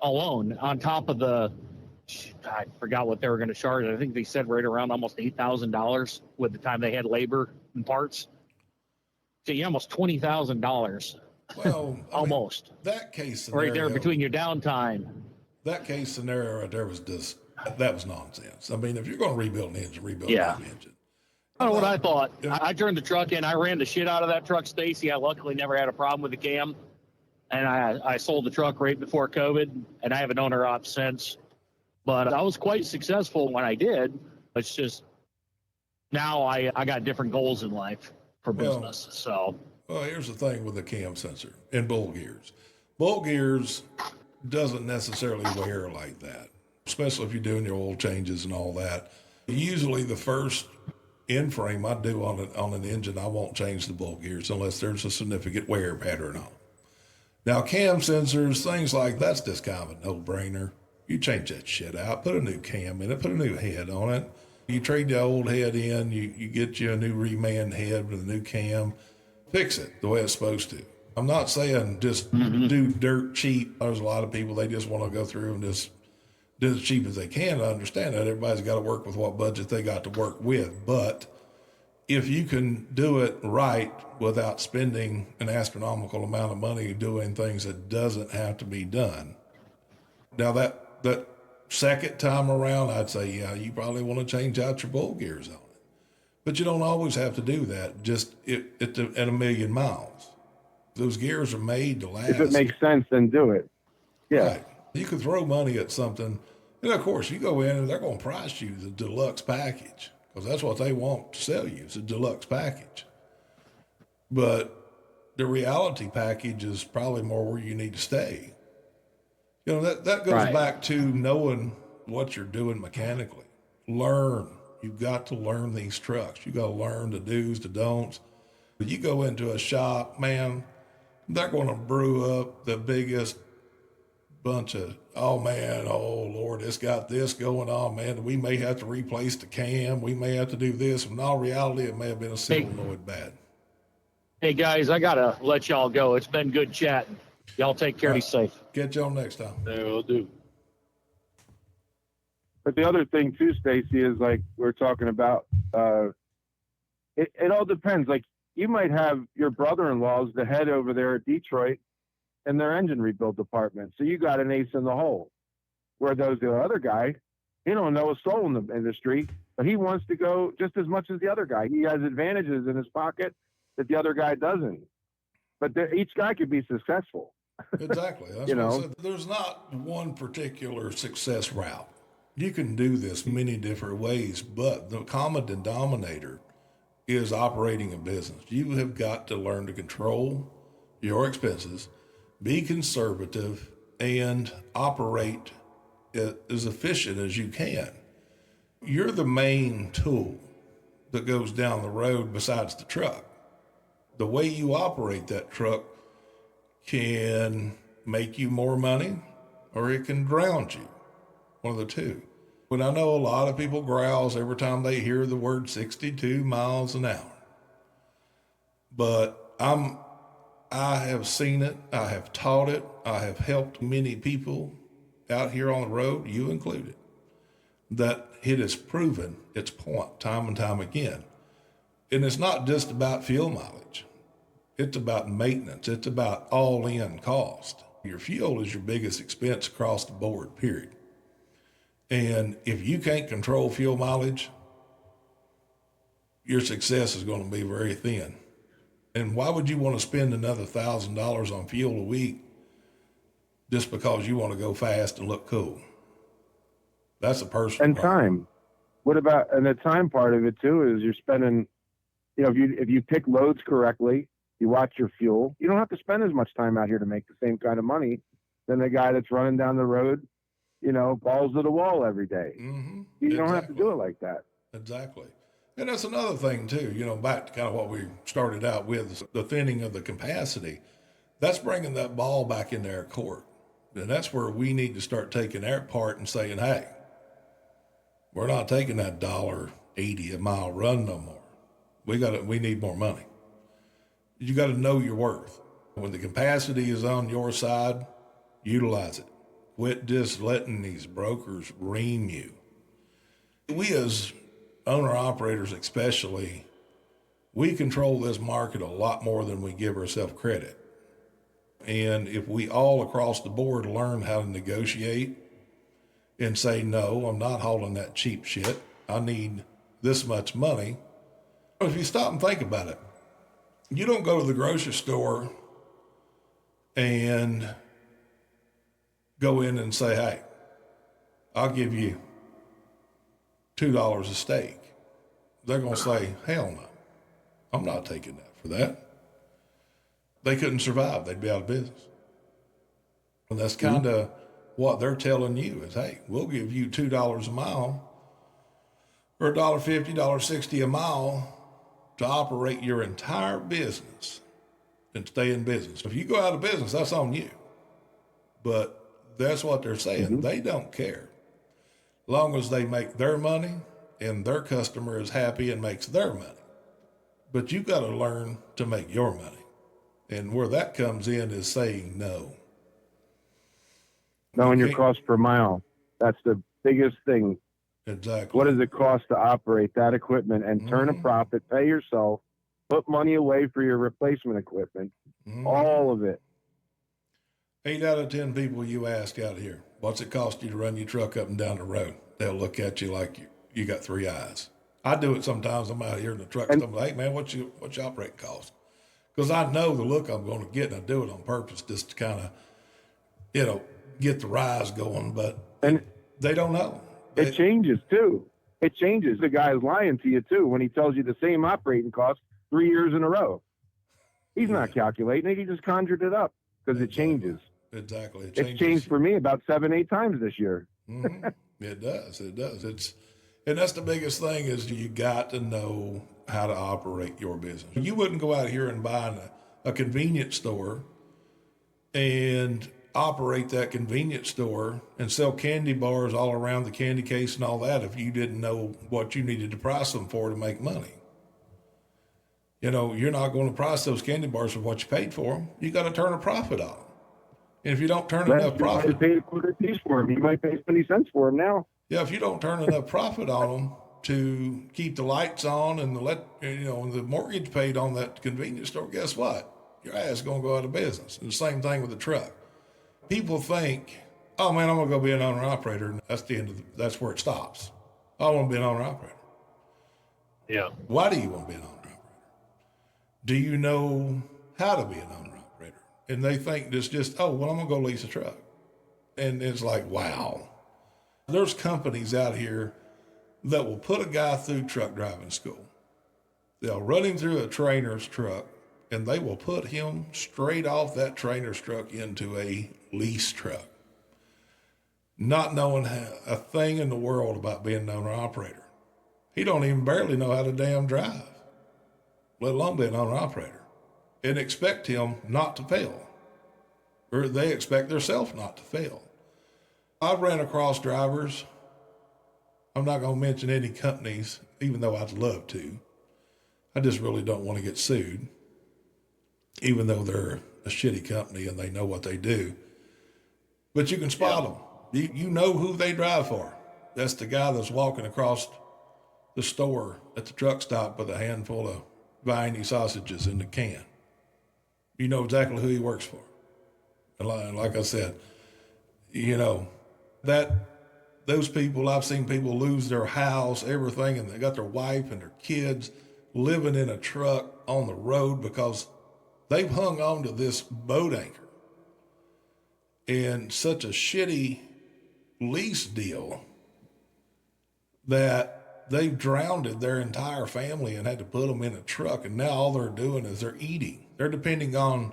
alone, on top of I forgot what they were going to charge. I think they said right around almost $8,000 with the time they had labor and parts. So you almost $20,000, well, I mean, almost that case scenario, right there between your downtime. that case scenario right there was just that was nonsense. I mean, if you're going to rebuild an engine, rebuild Yeah. an engine. I don't know what I thought. Yeah. I turned the truck in. I ran the shit out of that truck, Stacy. I luckily never had a problem with the cam. And I sold the truck right before COVID, and I haven't owned her up since. But I was quite successful when I did. It's just now I got different goals in life for business. So, well, here's the thing with the cam sensor and bull gears. Bull gears doesn't necessarily wear like that, especially if you're doing your oil changes and all that. Usually the first end frame I do on an engine, I won't change the bull gears unless there's a significant wear pattern on them. Now, cam sensors, things like that's just kind of a no-brainer. You change that shit out, put a new cam in it, put a new head on it. You trade the old head in, you get you a new reman head with a new cam, fix it the way it's supposed to. I'm not saying just do dirt cheap. There's a lot of people, they just want to go through and just do as cheap as they can. I understand that. Everybody's got to work with what budget they got to work with. But if you can do it right without spending an astronomical amount of money doing things that doesn't have to be done. Now that second time around, I'd say, yeah, you probably want to change out your bull gears on it. But you don't always have to do that just at a million miles. Those gears are made to last. If it makes sense, then do it. Yeah. Right. You could throw money at something. And of course, you go in and they're going to price you the deluxe package because that's what they want to sell you. It's a deluxe package. But the reality package is probably more where you need to stay. You know, that goes back to knowing what you're doing mechanically. Learn. You've got to learn these trucks. You got to learn the do's, the don'ts. But you go into a shop, man, they're going to brew up the biggest bunch of, oh man, oh Lord, it's got this going on, man. We may have to replace the cam. We may have to do this. In all reality, it may have been a solenoid bad. hey guys, I got to let y'all go. It's been good chatting. Y'all take care. Be safe. Catch y'all next time. There will do. But the other thing too, Stacy, is like we're talking about, it all depends. Like you might have your brother-in-law's the head over there at Detroit in their engine rebuild department. So you got an ace in the hole. Where the other guy, he don't know a soul in the industry, but he wants to go just as much as the other guy. He has advantages in his pocket that the other guy doesn't. But each guy could be successful. Exactly. That's what I said. There's not one particular success route. You can do this many different ways, but the common denominator is operating a business. You have got to learn to control your expenses, be conservative, and operate as efficient as you can. You're the main tool that goes down the road besides the truck. The way you operate that truck can make you more money or it can drown you. One of the two. But I know a lot of people grouse every time they hear the word 62 miles an hour. But I have seen it. I have taught it. I have helped many people out here on the road, you included, that it has proven its point time and time again. And it's not just about fuel mileage. It's about maintenance. It's about all-in cost. Your fuel is your biggest expense across the board, period. And if you can't control fuel mileage, your success is going to be very thin. And why would you want to spend another $1,000 on fuel a week just because you want to go fast and look cool? That's a personal And problem. time. What about, and the time part of it too is you're spending, if you pick loads correctly, you watch your fuel, you don't have to spend as much time out here to make the same kind of money than the guy that's running down the road, balls to the wall every day. Mm-hmm. You don't have to do it like that. Exactly. And that's another thing too, back to kind of what we started out with, the thinning of the capacity. That's bringing that ball back into our court. And that's where we need to start taking our part and saying, hey, we're not taking that $1.80 a mile run no more. We need more money. You got to know your worth. When the capacity is on your side, utilize it. Quit just letting these brokers ream you. We as owner-operators especially, we control this market a lot more than we give ourselves credit. And if we all across the board learn how to negotiate and say, no, I'm not hauling that cheap shit. I need this much money. If you stop and think about it, you don't go to the grocery store and go in and say, hey, I'll give you $2 a steak. They're going to say, hell no, I'm not taking that for that. They couldn't survive. They'd be out of business. And that's kind of what they're telling you is, hey, we'll give you $2 a mile or $1.50, $1.60 a mile to operate your entire business and stay in business. If you go out of business, that's on you. But that's what they're saying. They don't care. As long as they make their money and their customer is happy and makes their money. But you've got to learn to make your money. And where that comes in is saying no. Knowing your cost per mile. That's the biggest thing. Exactly. What does it cost to operate that equipment and turn a profit, pay yourself, put money away for your replacement equipment, all of it. 8 out of 10 people you ask out here, what's it cost you to run your truck up and down the road? They'll look at you like you got 3 eyes. I do it sometimes. I'm out here in the truck and I'm like, hey man, what's your operating cost? Because I know the look I'm going to get, and I do it on purpose just to kind of, get the rise going. But they don't know. It changes too. It changes. The guy's lying to you too when he tells you the same operating cost 3 years in a row. He's not calculating it. He just conjured it up because it changes. Exactly. It's changed for me about 7-8 times this year. It does. And that's the biggest thing is you got to know how to operate your business. You wouldn't go out here and buy a convenience store and operate that convenience store and sell candy bars all around the candy case and all that if you didn't know what you needed to price them for to make money. You're not going to price those candy bars for what you paid for them. You got to turn a profit on them. And if you don't turn enough profit, you pay a quarter piece for them. You might pay 20 cents for them now. Yeah, if you don't turn enough profit on them to keep the lights on and the mortgage paid on that convenience store, guess what? Your ass is going to go out of business. And the same thing with the truck. People think, oh man, I'm going to go be an owner operator. And that's the end that's where it stops. I want to be an owner operator. Yeah. Why do you want to be an owner operator? Do you know how to be an owner operator? And they think it's just, oh, well, I'm going to go lease a truck. And it's like, wow. There's companies out here that will put a guy through truck driving school. They'll run him through a trainer's truck, and they will put him straight off that trainer's truck into a lease truck, not knowing a thing in the world about being an owner-operator. He don't even barely know how to damn drive, let alone be an owner-operator, and expect him not to fail, or they expect themselves not to fail. I've ran across drivers. I'm not going to mention any companies, even though I'd love to. I just really don't want to get sued, even though they're a shitty company and they know what they do. But you can spot them. You know who they drive for. That's the guy that's walking across the store at the truck stop with a handful of Viney sausages in the can. You know exactly who he works for. And like I said, those people, I've seen people lose their house, everything, and they got their wife and their kids living in a truck on the road because they've hung on to this boat anchor in such a shitty lease deal that they've drowned their entire family and had to put them in a truck. And now all they're doing is they're eating. They're depending on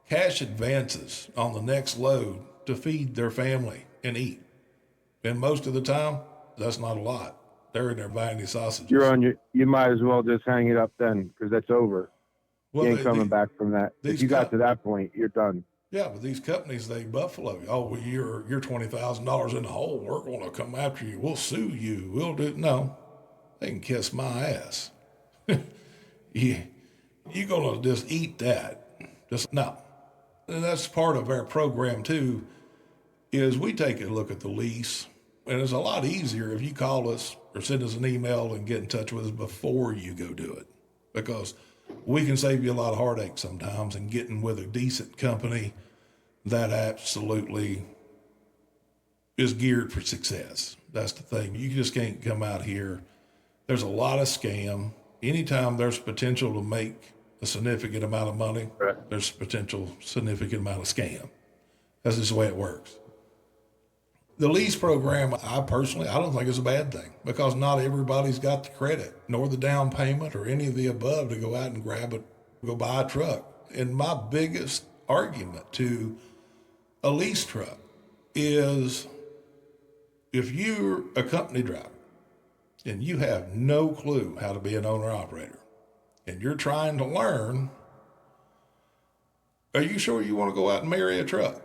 cash advances on the next load to feed their family and eat. And most of the time, that's not a lot. They're in there buying these sausages. You might as well just hang it up then, because that's over. Well, you ain't coming back from that. If you got to that point, you're done. Yeah, but these companies, they buffalo. Oh, well, you're $20,000 in the hole. We're going to come after you. We'll sue you. We'll do. No, they can kiss my ass. You're going to just eat that. Just no. And that's part of our program too, is we take a look at the lease. And it's a lot easier if you call us or send us an email and get in touch with us before you go do it, because we can save you a lot of heartache sometimes and getting with a decent company that absolutely is geared for success. That's the thing. You just can't come out here. There's a lot of scam. anytime there's potential to make a significant amount of money, Right. there's potential significant amount of scam. That's just the way it works. The lease program, I don't think is a bad thing because not everybody's got the credit nor the down payment or any of the above to go out and go buy a truck. And my biggest argument to a lease truck is if you're a company driver and you have no clue how to be an owner operator and you're trying to learn, are you sure you want to go out and marry a truck?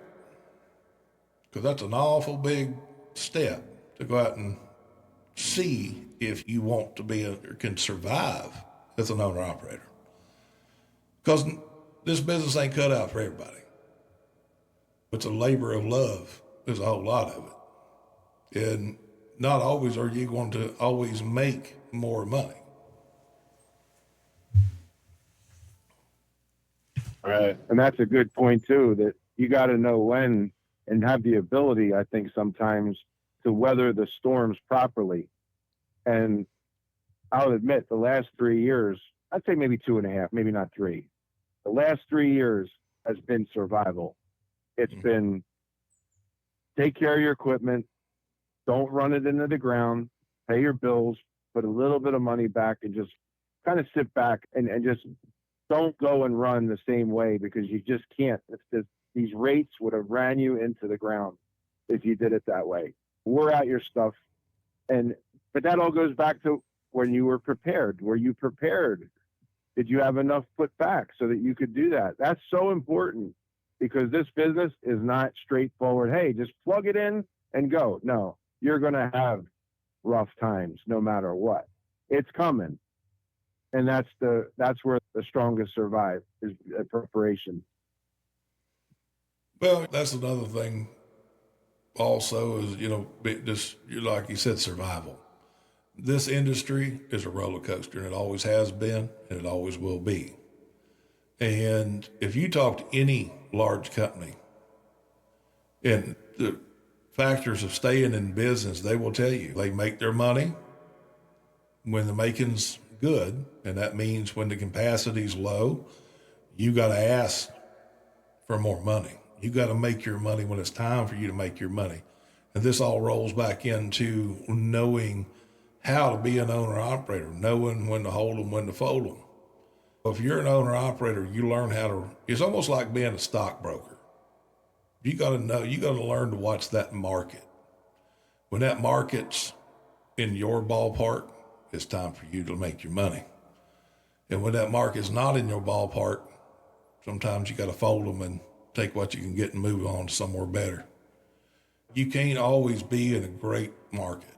Because that's an awful big step to go out and see if you want to be or can survive as an owner operator. Because this business ain't cut out for everybody. It's a labor of love. There's a whole lot of it. And not always are you going to always make more money. Right. And that's a good point too, that you got to know when and have the ability, I think, sometimes to weather the storms properly. And I'll admit the last 3 years, I'd say maybe 2.5, maybe not 3. The last 3 years has been survival. It's been take care of your equipment, don't run it into the ground, pay your bills, put a little bit of money back and just kind of sit back and just don't go and run the same way because you just can't. These rates would have ran you into the ground if you did it that way. Wore out your stuff. But that all goes back to when you were prepared. Were you prepared? Did you have enough put back so that you could do that? That's so important because this business is not straightforward. Hey, just plug it in and go. No, you're going to have rough times no matter what. It's coming. And that's where the strongest survive is preparation. Well, that's another thing also is, just like you said, survival. This industry is a roller coaster and it always has been and it always will be. And if you talk to any large company and the factors of staying in business, they will tell you they make their money when the making's good. And that means when the capacity's low, you got to ask for more money. You got to make your money when it's time for you to make your money. And this all rolls back into knowing how to be an owner operator, knowing when to hold them, when to fold them. If you're an owner operator, you learn it's almost like being a stockbroker. You got to learn to watch that market. When that market's in your ballpark, it's time for you to make your money. And when that market's not in your ballpark, sometimes you got to fold them and take what you can get and move on to somewhere better. You can't always be in a great market.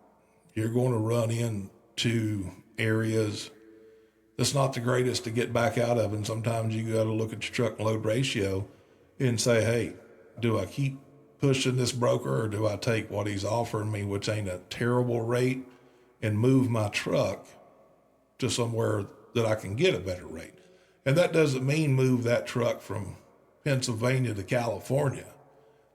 You're going to run into areas that's not the greatest to get back out of. And sometimes you got to look at your truck and load ratio and say, hey, do I keep pushing this broker or do I take what he's offering me, which ain't a terrible rate, and move my truck to somewhere that I can get a better rate? And that doesn't mean move that truck from Pennsylvania to California.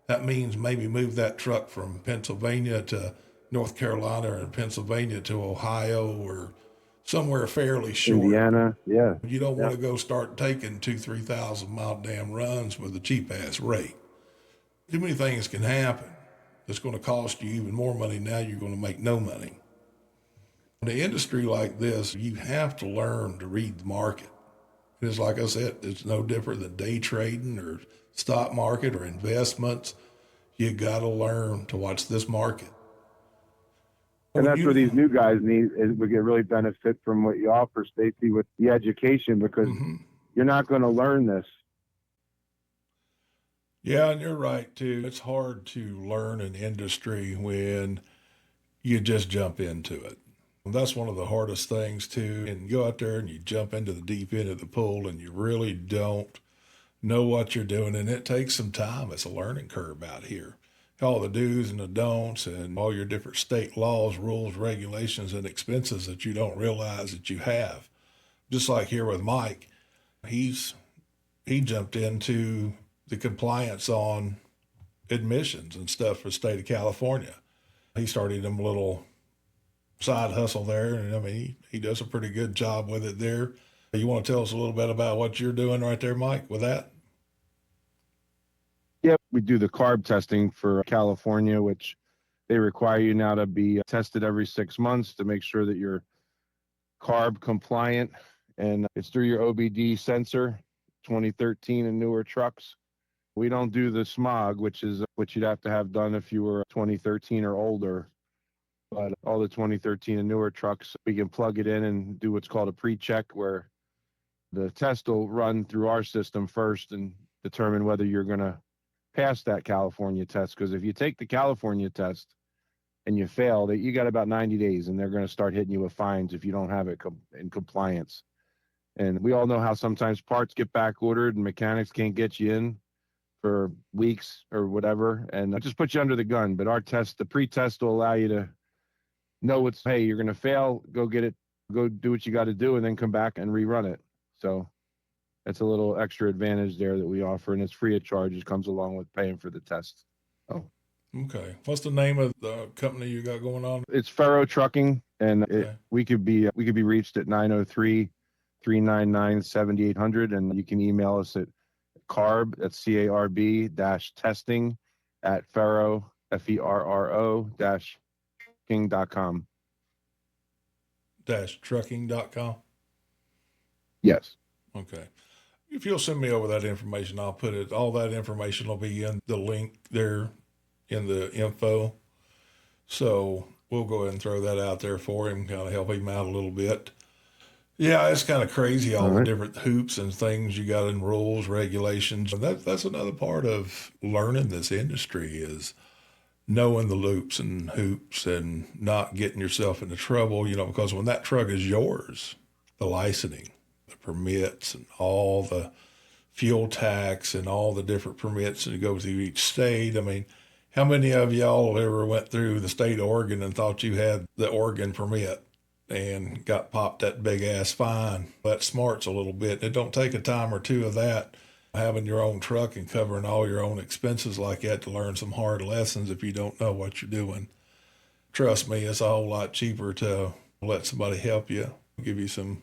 That means maybe move that truck from Pennsylvania to North Carolina or Pennsylvania to Ohio or somewhere fairly short. Indiana, yeah. You don't want to go start taking 2,000-3,000 mile damn runs with a cheap ass rate. Too many things can happen. It's going to cost you even more money. Now you're going to make no money. In an industry like this, you have to learn to read the market. It's like I said, it's no different than day trading or stock market or investments. You got to learn to watch this market. And that's where these new guys we get really benefit from what you offer, Stacy, with the education, because you're not going to learn this. Yeah, and you're right too. It's hard to learn an industry when you just jump into it. And that's one of the hardest things too. And you go out there and you jump into the deep end of the pool and you really don't know what you're doing. And it takes some time. It's a learning curve out here. All the do's and the don'ts and all your different state laws, rules, regulations, and expenses that you don't realize that you have. Just like here with Mike, he jumped into the compliance on admissions and stuff for the state of California. He started them little side hustle there. And I mean, he does a pretty good job with it there. You want to tell us a little bit about what you're doing right there, Mike, with that? Yep, we do the carb testing for California, which they require you now to be tested every 6 months to make sure that you're carb compliant. And it's through your OBD sensor, 2013 and newer trucks. We don't do the smog, which is what you'd have to have done if you were 2013 or older. But all the 2013 and newer trucks, we can plug it in and do what's called a pre-check, where the test will run through our system first and determine whether you're going to pass that California test. Because if you take the California test and you fail, you got about 90 days, and they're going to start hitting you with fines if you don't have it in compliance. And we all know how sometimes parts get back ordered and mechanics can't get you in for weeks or whatever, and just put you under the gun. But our test, the pre-test, will allow you to know hey, you're going to fail, go get it, go do what you got to do, and then come back and rerun it. So that's a little extra advantage there that we offer, and it's free of charge. It comes along with paying for the test. Oh, okay. What's the name of the company you got going on? It's Faro Trucking, and we could be reached at 903-399-7800, and you can email us at carb, that's CARB -testing at Faro, FERRO -king.com. -trucking.com. Yes. Okay. If you'll send me over that information, I'll put it, all that information will be in the link there in the info. So we'll go ahead and throw that out there for him, kind of help him out a little bit. Yeah, it's kind of crazy, all the different hoops and things you got in rules, regulations. And that's another part of learning this industry, is knowing the loops and hoops and not getting yourself into trouble, because when that truck is yours, the licensing, the permits, and all the fuel tax and all the different permits that go through each state. I mean, how many of y'all ever went through the state of Oregon and thought you had the Oregon permit and got popped that big ass fine? That smarts a little bit. It don't take a time or two of that, having your own truck and covering all your own expenses like that, to learn some hard lessons if you don't know what you're doing. Trust me, it's a whole lot cheaper to let somebody help you, give you some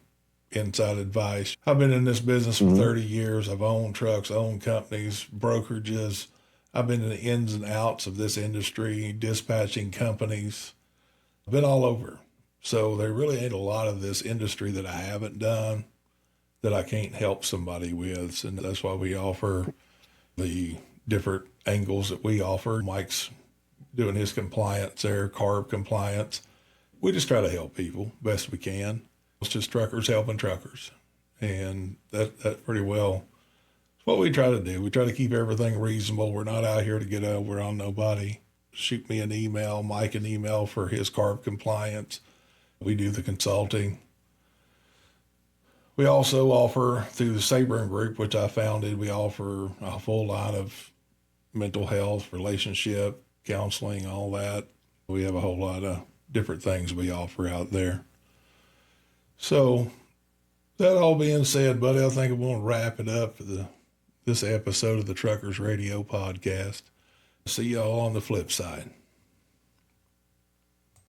inside advice. I've been in this business for 30 years. I've owned trucks, owned companies, brokerages. I've been in the ins and outs of this industry, dispatching companies. I've been all over. So there really ain't a lot of this industry that I haven't done that I can't help somebody with. And that's why we offer the different angles that we offer. Mike's doing his compliance there, carb compliance. We just try to help people best we can. It's just truckers helping truckers. And that pretty well is what we try to do. We try to keep everything reasonable. We're not out here to get over on nobody. Shoot me an email, Mike an email for his carb compliance. We do the consulting. We also offer through the Sabrin Group, which I founded, we offer a full line of mental health, relationship, counseling, all that. We have a whole lot of different things we offer out there. So that all being said, buddy, I think I'm going to wrap it up for this episode of the Truckers Radio Podcast. See y'all on the flip side.